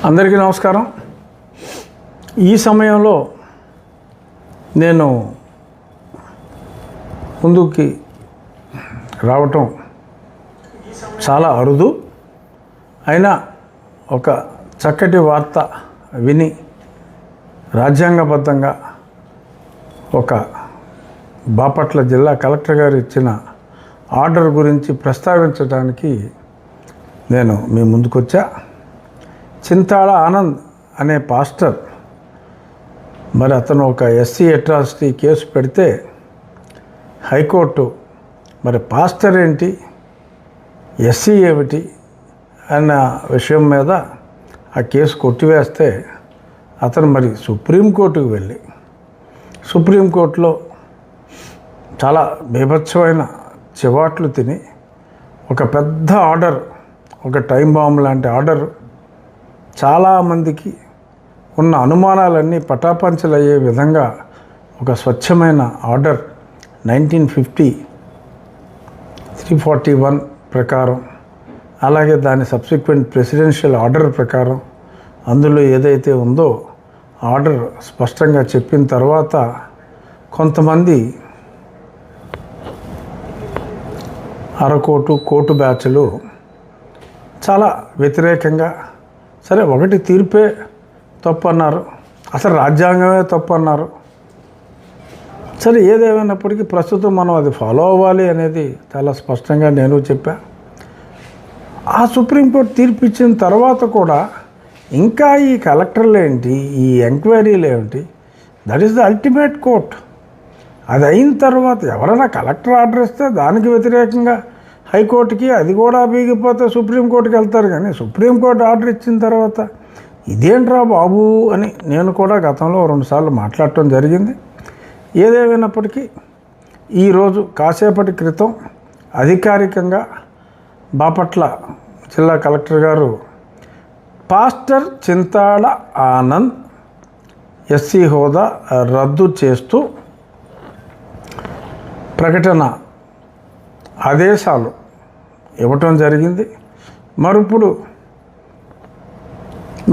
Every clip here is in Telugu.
అందరికీ నమస్కారం. ఈ సమయంలో నేను ముందుకి రావటం చాలా అరుదు. అయినా ఒక చక్కటి వార్త విని రాజ్యాంగబద్ధంగా ఒక బాపట్ల జిల్లా కలెక్టర్ గారు ఇచ్చిన ఆర్డర్ గురించి ప్రస్తావించడానికి నేను మీ ముందుకొచ్చా. చింతాళ ఆనంద్ అనే పాస్టర్, మరి అతను ఒక ఎస్సీ అట్రాసిటీ కేసు పెడితే హైకోర్టు మరి పాస్టర్ ఏంటి, ఎస్సీ ఏమిటి అన్న విషయం మీద ఆ కేసు కొట్టివేస్తే అతను మరి సుప్రీంకోర్టుకు వెళ్ళి సుప్రీంకోర్టులో చాలా బీభత్సమైన చివాట్లు తిని ఒక పెద్ద ఆర్డర్, ఒక టైం బాంబ్ లాంటి ఆర్డర్, చాలామందికి ఉన్న అనుమానాలన్నీ పటాపంచలయ్యే విధంగా ఒక స్వచ్ఛమైన ఆర్డర్ 1950 341 ప్రకారం, అలాగే దాని సబ్సిక్వెంట్ ప్రెసిడెన్షియల్ ఆర్డర్ ప్రకారం అందులో ఏదైతే ఉందో ఆర్డర్ స్పష్టంగా చెప్పిన తర్వాత కొంతమంది అరకోటు కోర్టు బ్యాచ్లు చాలా వ్యతిరేకంగా, సరే ఒకటి తీర్పే తప్పు అన్నారు, అసలు రాజ్యాంగమే తప్పు అన్నారు. సరే ఏదేమైనప్పటికీ ప్రస్తుతం మనం అది ఫాలో అవ్వాలి అనేది చాలా స్పష్టంగా నేను చెప్పా. ఆ సుప్రీంకోర్టు తీర్పు ఇచ్చిన తర్వాత కూడా ఇంకా ఈ కలెక్టర్లు ఏంటి, ఈ ఎంక్వైరీలు ఏమిటి? That is the ultimate court. అది అయిన తర్వాత ఎవరైనా కలెక్టర్ ఆర్డర్ ఇస్తే దానికి వ్యతిరేకంగా హైకోర్టుకి, అది కూడా బీగిపోతే సుప్రీంకోర్టుకి వెళ్తారు. కానీ సుప్రీంకోర్టు ఆర్డర్ ఇచ్చిన తర్వాత ఇదేంట్రా బాబు అని నేను కూడా గతంలో 2 సార్లు మాట్లాడటం జరిగింది. ఏదేమైనప్పటికీ ఈరోజు కాసేపటి క్రితం అధికారికంగా బాపట్ల జిల్లా కలెక్టర్ గారు పాస్టర్ చింతాళ ఆనంద్ ఎస్సీ హోదా రద్దు చేస్తూ ప్రకటన ఆదేశాలు ఇవ్వటం జరిగింది. మరిప్పుడు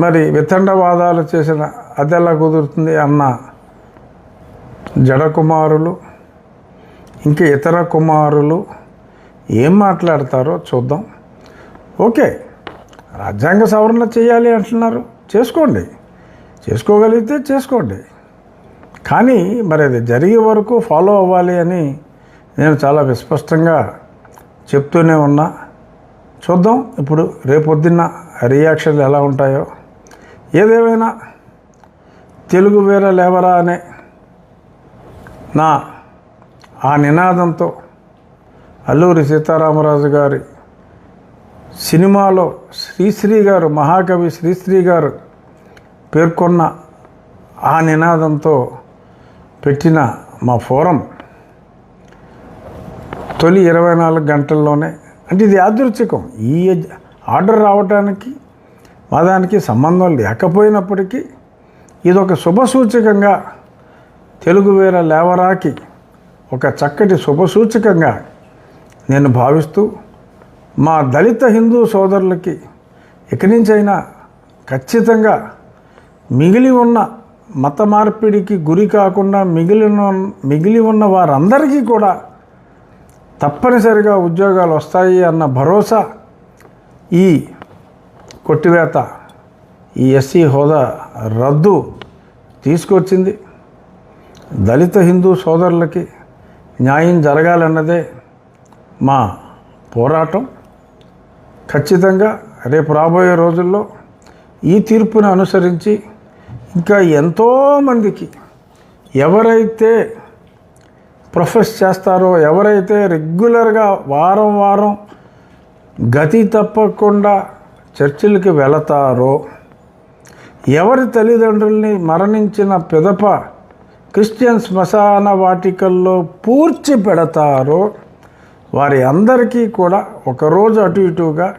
మరి వితండవాదాలు చేసిన అదెలా కుదురుతుంది అన్న జడకుమారులు, ఇంకా ఇతర కుమారులు ఏం మాట్లాడతారో చూద్దాం. ఓకే, రాజ్యాంగ సవరణ చేయాలి అంటున్నారు, చేసుకోండి, చేసుకోగలిగితే చేసుకోండి. కానీ మరి అది జరిగే వరకు ఫాలో అవ్వాలి అని నేను చాలా విస్పష్టంగా చెప్తూనే ఉన్నా. చూద్దాం ఇప్పుడు రేపొద్దున్న రియాక్షన్లు ఎలా ఉంటాయో. ఏదేమైనా తెలుగు వేర లేవరా అనే నా ఆ నినాదంతో అల్లూరి సీతారామరాజు గారి సినిమాలో శ్రీశ్రీ గారు, మహాకవి శ్రీశ్రీ గారు పేర్కొన్న ఆ నినాదంతో పెట్టిన మా ఫోరం తొలి 24 గంటల్లోనే, అంటే ఇది యాదృచ్ఛికం, ఈ ఆర్డర్ రావడానికి మా దానికి సంబంధం లేకపోయినప్పటికీ ఇదొక శుభసూచకంగా, తెలుగు వేర లేవరాకి ఒక చక్కటి శుభసూచకంగా నేను భావిస్తూ, మా దళిత హిందూ సోదరులకి ఇక నుంచైనా ఖచ్చితంగా మిగిలి ఉన్న మత మార్పిడికి గురి కాకుండా మిగిలి ఉన్న వారందరికీ కూడా తప్పనిసరిగా ఉద్యోగాలు వస్తాయి అన్న భరోసా ఈ కొట్టివేత, ఈ ఎస్సీ హోదా రద్దు తీసుకొచ్చింది. దళిత హిందూ సోదరులకి న్యాయం జరగాలన్నదే మా పోరాటం. ఖచ్చితంగా రేపు రాబోయే రోజుల్లో ఈ తీర్పును అనుసరించి ఇంకా ఎంతోమందికి ఎవరైతే ప్రొఫెస్ చేస్తారో, ఎవరైతే రెగ్యులర్గా వారం గతి తప్పకుండా చర్చిలకి వెళతారో, ఎవరి తల్లిదండ్రుల్ని మరణించిన పిదప క్రిస్టియన్ శ్మశాన వాటికల్లో పూడ్చి పెడతారో వారి అందరికీ కూడా ఒకరోజు అటు ఇటుగా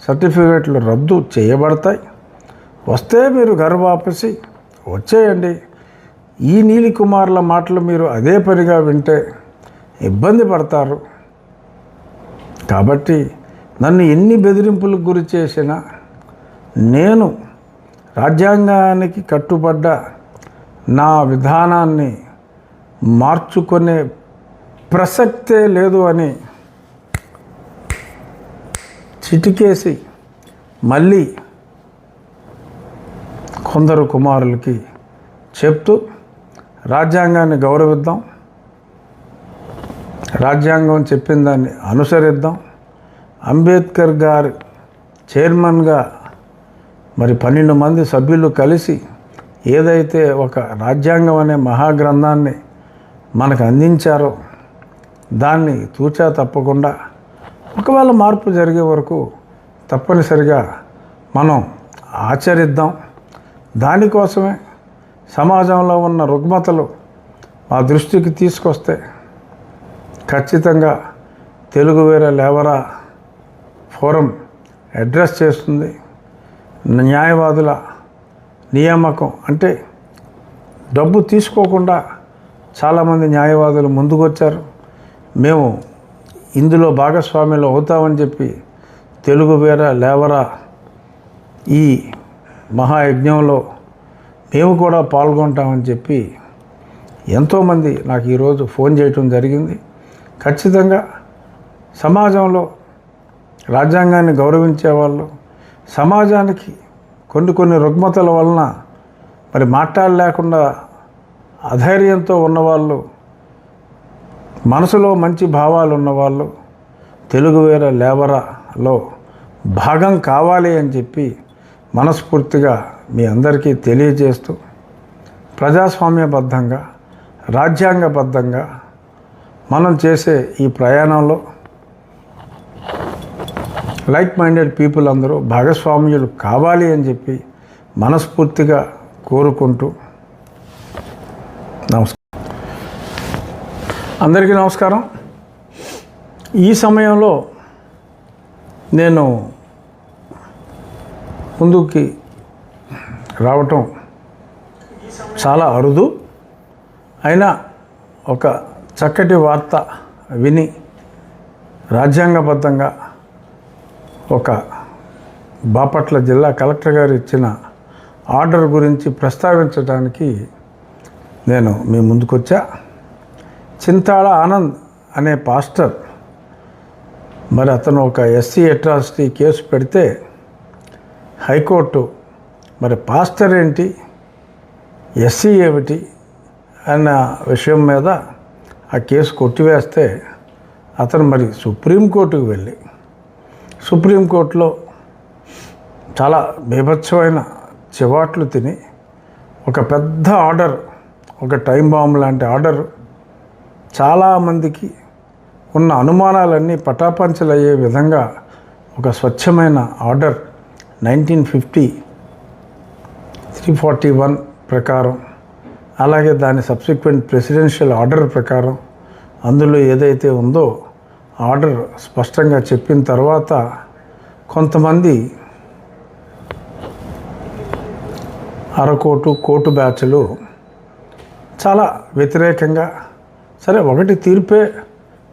సర్టిఫికేట్లు రద్దు చేయబడతాయి. వస్తే మీరు గర్వాపసి వచ్చేయండి. ఈ నీలి కుమార్ల మాటలు మీరు అదే పనిగా వింటే ఇబ్బంది పడతారు. కాబట్టి నన్ను ఎన్ని బెదిరింపులకు గురి చేసినా నేను రాజ్యాంగానికి కట్టుబడ్డ నా విధానాన్ని మార్చుకునే ప్రసక్తే లేదు అని చిటికేసి మళ్ళీ కొందరు కుమారులకి చెప్తూ రాజ్యాంగాన్ని గౌరవిద్దాం, రాజ్యాంగం చెప్పిన దాన్ని అనుసరిద్దాం, అంబేద్కర్ గారు చైర్మన్గా మరి 12 మంది సభ్యులు కలిసి ఏదైతే ఒక రాజ్యాంగం అనే మహాగ్రంథాన్ని మనకు అందించారో దాన్ని తూచా తప్పకుండా ఒకవేళ మార్పు జరిగే వరకు తప్పనిసరిగా మనం ఆచరిద్దాం. దానికోసమే సమాజంలో ఉన్న రుగ్మతలు మా దృష్టికి తీసుకొస్తే ఖచ్చితంగా తెలుగు వీర లేవరా ఫోరం అడ్రస్ చేస్తుంది. న్యాయవాదుల నియామకం అంటే డబ్బు తీసుకోకుండా చాలామంది న్యాయవాదులు ముందుకొచ్చారు. మేము ఇందులో భాగస్వామ్యులు అవుతామని చెప్పి తెలుగు వీర లేవరా ఈ మహాయజ్ఞంలో మేము కూడా పాల్గొంటామని చెప్పి ఎంతోమంది నాకు ఈరోజు ఫోన్ చేయటం జరిగింది. ఖచ్చితంగా సమాజంలో రాజ్యాంగాన్ని గౌరవించే వాళ్ళు, సమాజానికి కొన్ని రుగ్మతల వలన మరి మాట్లాడలేకుండా అధైర్యంతో ఉన్నవాళ్ళు, మనసులో మంచి భావాలు ఉన్నవాళ్ళు తెలుగు వీర లేవరాలో భాగం కావాలి అని చెప్పి మనస్ఫూర్తిగా మీ అందరికీ తెలియజేస్తూ ప్రజాస్వామ్యబద్ధంగా రాజ్యాంగబద్ధంగా మనం చేసే ఈ ప్రయాణంలో లైక్ మైండెడ్ పీపుల్ అందరూ భాగస్వామ్యులు కావాలి అని చెప్పి మనస్ఫూర్తిగా కోరుకుంటూ అందరికీ నమస్కారం. ఈ సమయంలో నేను ముందుకి రావటం చాలా అరుదు. అయినా ఒక చక్కటి వార్త విని రాజ్యాంగబద్ధంగా ఒక బాపట్ల జిల్లా కలెక్టర్ గారు ఇచ్చిన ఆర్డర్ గురించి ప్రస్తావించడానికి నేను మీ ముందుకొచ్చా. చింతాళ ఆనంద్ అనే పాస్టర్ మరి అతను ఒక ఎస్సీ అట్రాసిటీ కేసు పెడితే హైకోర్టు మరి పాస్టర్ ఏంటి, ఎస్సీ ఏమిటి అన్న విషయం మీద ఆ కేసు కొట్టివేస్తే అతను మరి సుప్రీంకోర్టుకు వెళ్ళి సుప్రీంకోర్టులో చాలా బీభత్సమైన చివాట్లు తిని ఒక పెద్ద ఆర్డర్, ఒక టైం బాంబ్ లాంటి ఆర్డర్, చాలామందికి ఉన్న అనుమానాలన్నీ పటాపంచలయ్యే విధంగా ఒక స్వచ్ఛమైన ఆర్డర్ 1950 341 ప్రకారం, అలాగే దాని సబ్సిక్వెంట్ ప్రెసిడెన్షియల్ ఆర్డర్ ప్రకారం అందులో ఏదైతే ఉందో ఆర్డర్ స్పష్టంగా చెప్పిన తర్వాత కొంతమంది అరకోటు కోర్టు బ్యాచ్లు చాలా వ్యతిరేకంగా, సరే ఒకటి తీర్పే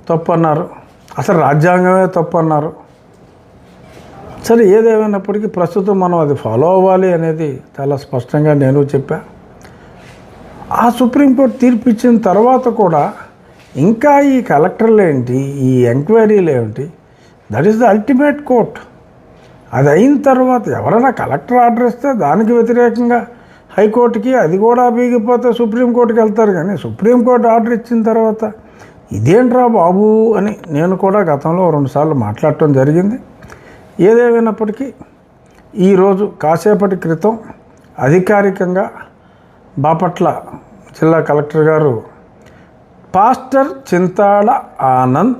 తప్పు అన్నారు, అసలు రాజ్యాంగమే తప్పు అన్నారు. సరే ఏదేమైనప్పటికీ ప్రస్తుతం మనం అది ఫాలో అవ్వాలి అనేది చాలా స్పష్టంగా నేను చెప్పా. ఆ సుప్రీంకోర్టు తీర్పు ఇచ్చిన తర్వాత కూడా ఇంకా ఈ కలెక్టర్లు ఏంటి, ఈ ఎంక్వైరీలు ఏమిటి, that is the ultimate court. అది అయిన తర్వాత ఎవరైనా కలెక్టర్ ఆర్డర్ ఇస్తే దానికి వ్యతిరేకంగా హైకోర్టుకి, అది కూడా బీగిపోతే సుప్రీంకోర్టుకి వెళ్తారు. కానీ సుప్రీంకోర్టు ఆర్డర్ ఇచ్చిన తర్వాత ఇదేంట్రా బాబు అని నేను కూడా గతంలో 2 సార్లు మాట్లాడటం జరిగింది. ఏదేమైనప్పటికీ ఈరోజు కాసేపటి క్రితం అధికారికంగా బాపట్ల జిల్లా కలెక్టర్ గారు పాస్టర్ చింతాళ ఆనంద్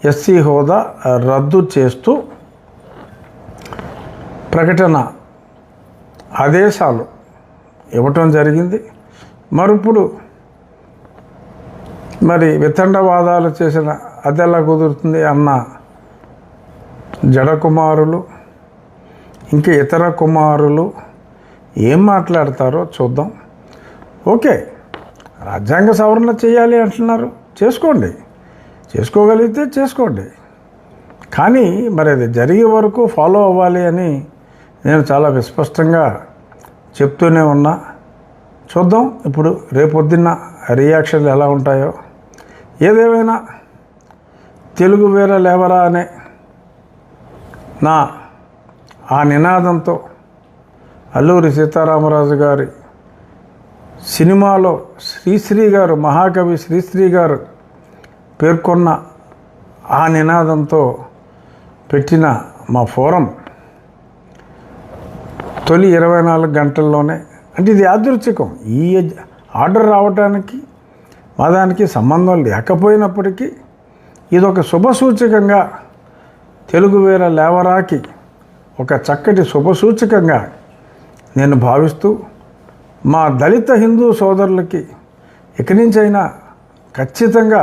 ఎస్సీ హోదా రద్దు చేస్తూ ప్రకటన ఆదేశాలు ఇవ్వటం జరిగింది. మరిప్పుడు మరి వితండవాదాలు చేసిన అదెలా కుదురుతుంది అన్న జడకుమారులు, ఇంకా ఇతర కుమారులు ఏం మాట్లాడతారో చూద్దాం. ఓకే, రాజ్యాంగ సవరణ చేయాలి అంటున్నారు, చేసుకోండి, చేసుకోగలిగితే చేసుకోండి. కానీ మరి అది జరిగే వరకు ఫాలో అవ్వాలి అని నేను చాలా విస్పష్టంగా చెప్తూనే ఉన్నా. చూద్దాం ఇప్పుడు రేపొద్దున్న రియాక్షన్లు ఎలా ఉంటాయో. ఏదేమైనా తెలుగు వీర లేవరా అనే నా ఆ నినాదంతో అల్లూరి సీతారామరాజు గారి సినిమాలో శ్రీశ్రీ గారు, మహాకవి శ్రీశ్రీ గారు పేర్కొన్న ఆ నినాదంతో పెట్టిన మా ఫోరం తొలి 24 గంటల్లోనే, అంటే ఇది యాదృచ్ఛికం, ఈ ఆర్డర్ రావడానికి మా దానికి సంబంధం లేకపోయినప్పటికీ ఇదొక శుభసూచకంగా, తెలుగు వీర లేవరాకి ఒక చక్కటి శుభసూచకంగా నేను భావిస్తూ, మా దళిత హిందూ సోదరులకి ఇక్కడి నుంచైనా ఖచ్చితంగా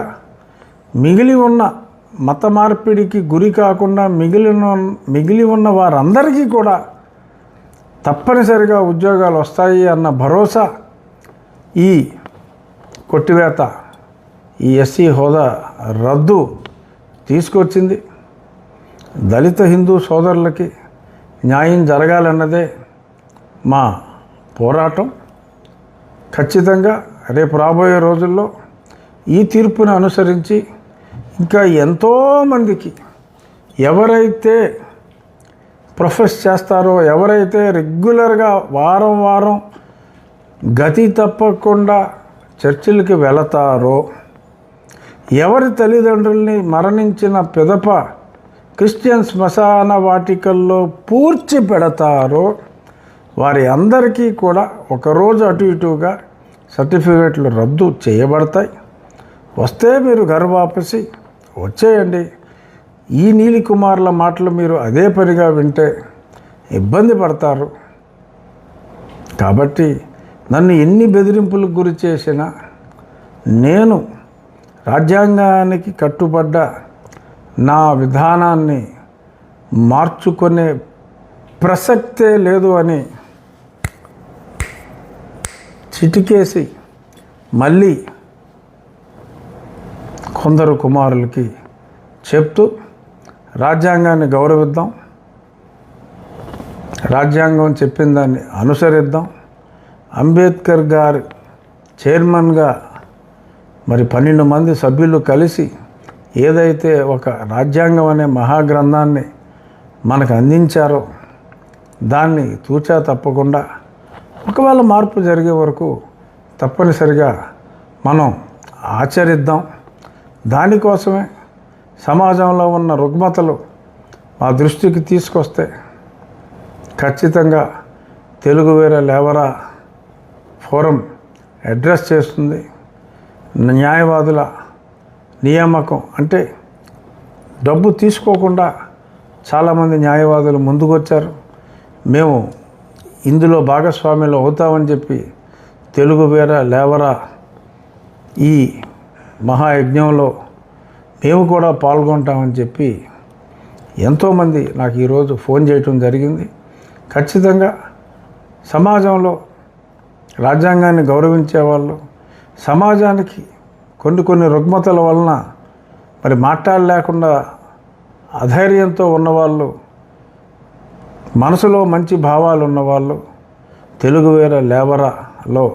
మిగిలి ఉన్న మత మార్పిడికి గురి కాకుండా మిగిలి ఉన్న వారందరికీ కూడా తప్పనిసరిగా ఉద్యోగాలు వస్తాయి అన్న భరోసా ఈ కొట్టివేత, ఈ ఎస్సీ హోదా రద్దు తీసుకొచ్చింది. దళిత హిందూ సోదరులకి న్యాయం జరగాలన్నదే మా పోరాటం. ఖచ్చితంగా రేపు రాబోయే రోజుల్లో ఈ తీర్పును అనుసరించి ఇంకా ఎంతోమందికి ఎవరైతే ప్రొఫెస్ చేస్తారో, ఎవరైతే రెగ్యులర్గా వారం వారం గతి తప్పకుండా చర్చిలకి వెళతారో, ఎవరి తల్లిదండ్రుల్ని మరణించిన పిదప క్రిస్టియన్ శ్మశాన వాటికల్లో పూడ్చి పెడతారో వారి అందరికీ కూడా ఒకరోజు అటు ఇటుగా సర్టిఫికేట్లు రద్దు చేయబడతాయి. వస్తే మీరు ఘర్ వాపసి వచ్చేయండి. ఈ నీలి కుమార్ల మాటలు మీరు అదే పనిగా వింటే ఇబ్బంది పడతారు. కాబట్టి నన్ను ఎన్ని బెదిరింపులకు గురి చేసినా నేను రాజ్యాంగానికి కట్టుబడ్డ నా విధానాన్ని మార్చుకునే ప్రసక్తే లేదు అని చిటికేసి మళ్ళీ కొందరు కుమారులకి చెప్తూ రాజ్యాంగాన్ని గౌరవిద్దాం, రాజ్యాంగం చెప్పిన దాన్ని అనుసరిద్దాం. అంబేద్కర్ గారు చైర్మన్గా మరి 12 మంది సభ్యులు కలిసి ఏదైతే ఒక రాజ్యాంగం అనే మహాగ్రంథాన్ని మనకు అందించారో దాన్ని తూచా తప్పకుండా ఒకవేళ మార్పు జరిగే వరకు తప్పనిసరిగా మనం ఆచరిద్దాం. దానికోసమే సమాజంలో ఉన్న రుగ్మతలు మా దృష్టికి తీసుకొస్తే ఖచ్చితంగా తెలుగు వీర లేవరా ఫోరం అడ్రస్ చేస్తుంది. న్యాయవాదుల నియామకం అంటే డబ్బు తీసుకోకుండా చాలామంది న్యాయవాదులు ముందుకొచ్చారు. మేము ఇందులో భాగస్వామ్యులు అవుతామని చెప్పి తెలుగు వీర లేవరా ఈ మహాయజ్ఞంలో మేము కూడా పాల్గొంటామని చెప్పి ఎంతోమంది నాకు ఈరోజు ఫోన్ చేయటం జరిగింది. ఖచ్చితంగా సమాజంలో రాజ్యాంగాన్ని గౌరవించే వాళ్ళు, సమాజానికి కొన్ని రుగ్మతల వలన మరి మాట్లాడలేకుండా అధైర్యంతో ఉన్నవాళ్ళు, మనసులో మంచి భావాలు ఉన్నవాళ్ళు తెలుగు వీర లేవరాలో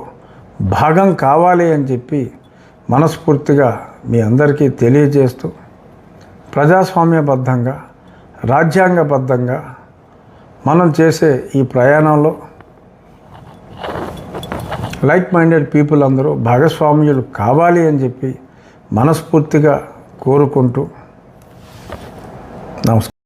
భాగం కావాలి అని చెప్పి మనస్ఫూర్తిగా మీ అందరికీ తెలియజేస్తూ, ప్రజాస్వామ్యబద్ధంగా రాజ్యాంగబద్ధంగా మనం చేసే ఈ ప్రయాణంలో లైక్ మైండెడ్ పీపుల్ అందరూ భాగస్వామ్యులు కావాలి అని చెప్పి మనస్ఫూర్తిగా కోరుకుంటూ నమస్కారం.